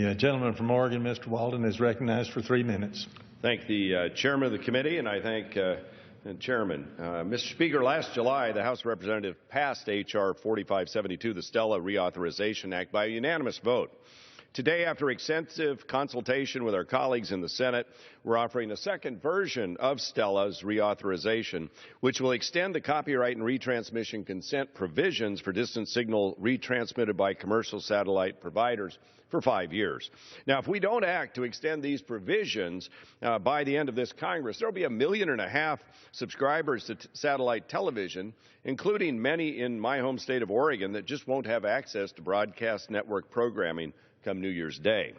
The gentleman from Oregon, Mr. Walden, is recognized for 3 minutes. Thank the chairman of the committee, and I thank the chairman. Mr. Speaker, last July, the House of Representatives passed H.R. 4572, the Stella Reauthorization Act, by a unanimous vote. Today, after extensive consultation with our colleagues in the Senate, we're offering a second version of Stella's reauthorization, which will extend the copyright and retransmission consent provisions for distant signal retransmitted by commercial satellite providers for 5 years. Now, if we don't act to extend these provisions by the end of this Congress, there will be 1.5 million subscribers to satellite television, including many in my home state of Oregon, that just won't have access to broadcast network programming come New Year's Day.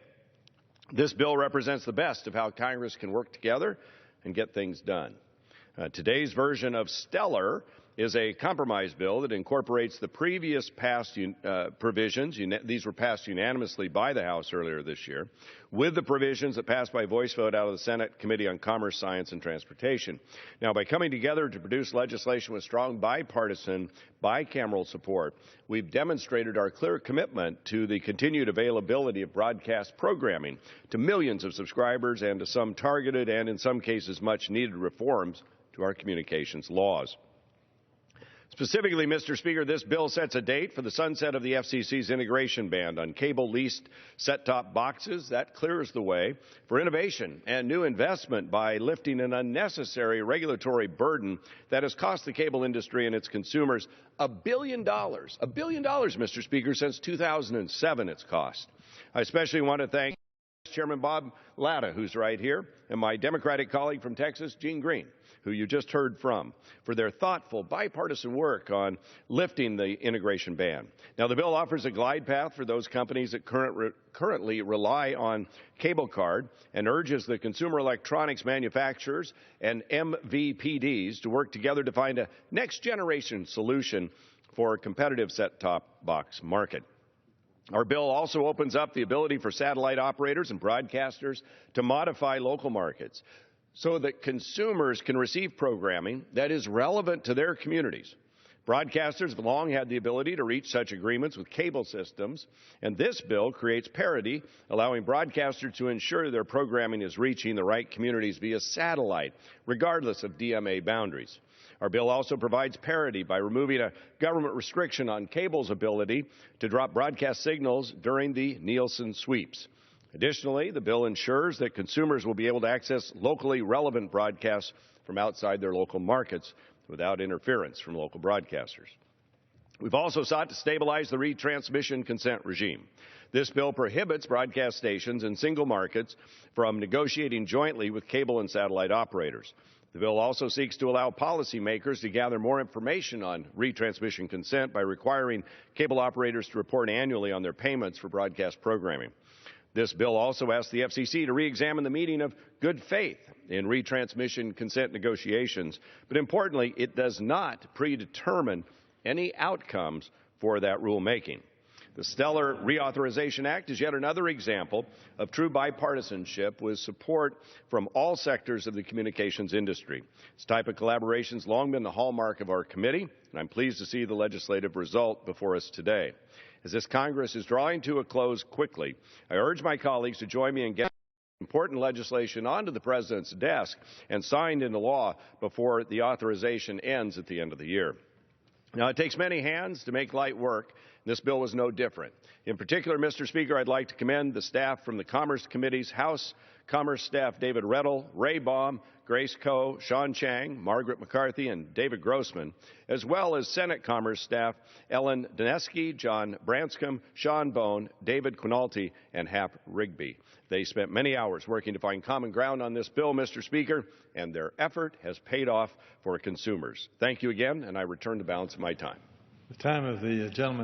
This bill represents the best of how Congress can work together and get things done. Today's version of Stellar is a compromise bill that incorporates the previous passed provisions. These were passed unanimously by the House earlier this year, with the provisions that passed by voice vote out of the Senate Committee on Commerce, Science, and Transportation. Now, by coming together to produce legislation with strong bipartisan, bicameral support, we've demonstrated our clear commitment to the continued availability of broadcast programming to millions of subscribers and to some targeted and, in some cases, much-needed reforms to our communications laws. Specifically, Mr. Speaker, this bill sets a date for the sunset of the FCC's integration ban on cable-leased set-top boxes. That clears the way for innovation and new investment by lifting an unnecessary regulatory burden that has cost the cable industry and its consumers $1 billion. $1 billion, Mr. Speaker, since 2007 it's cost. I especially want to thank Chairman Bob Latta, who's right here, and my Democratic colleague from Texas, Gene Green, who you just heard from, for their thoughtful bipartisan work on lifting the integration ban. Now, the bill offers a glide path for those companies that currently rely on cable card and urges the consumer electronics manufacturers and MVPDs to work together to find a next-generation solution for a competitive set-top box market. Our bill also opens up the ability for satellite operators and broadcasters to modify local markets so that consumers can receive programming that is relevant to their communities. Broadcasters have long had the ability to reach such agreements with cable systems, and this bill creates parity, allowing broadcasters to ensure their programming is reaching the right communities via satellite, regardless of DMA boundaries. Our bill also provides parity by removing a government restriction on cable's ability to drop broadcast signals during the Nielsen sweeps. Additionally, the bill ensures that consumers will be able to access locally relevant broadcasts from outside their local markets without interference from local broadcasters. We've also sought to stabilize the retransmission consent regime. This bill prohibits broadcast stations in single markets from negotiating jointly with cable and satellite operators. The bill also seeks to allow policymakers to gather more information on retransmission consent by requiring cable operators to report annually on their payments for broadcast programming. This bill also asks the FCC to re-examine the meaning of good faith in retransmission consent negotiations, but importantly, it does not predetermine any outcomes for that rulemaking. The Stellar Reauthorization Act is yet another example of true bipartisanship with support from all sectors of the communications industry. This type of collaboration has long been the hallmark of our committee, and I'm pleased to see the legislative result before us today. As this Congress is drawing to a close quickly, I urge my colleagues to join me in getting important legislation onto the President's desk and signed into law before the authorization ends at the end of the year. Now, it takes many hands to make light work. This bill was no different. In particular, Mr. Speaker, I'd like to commend the staff from the Commerce Committee's House Commerce staff, David Rettel, Ray Baum, Grace Coe, Sean Chang, Margaret McCarthy, and David Grossman, as well as Senate Commerce staff Ellen Dineski, John Branscombe, Sean Bone, David Quinalty, and Hap Rigby. They spent many hours working to find common ground on this bill, Mr. Speaker, and their effort has paid off for consumers. Thank you again, and I return the balance of my time. The time of the gentleman